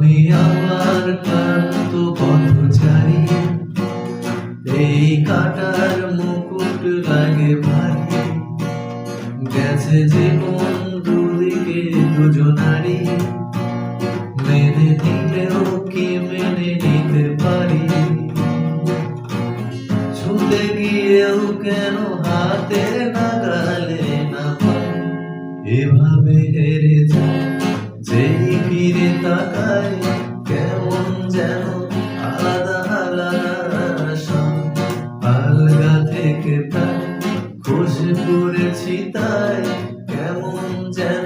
আমি আমার ক্লান্ত পথচারী, এই কাটার মুকুট লাগে ভারী। গেছে জীবন দুদিকে দুজনারই, মেনে নিলেও কি মেনে নিতে পারি? ছুতে গিয়েও কেন হাতে নাগালে না পাই? এভাবে হেরে যায় যেই ফিরে তাকায়, কেমন যেন আলাদা আলাদা সব। আলগা থেকে প্রায় খোঁজ করেছি তাই, কেমন যেন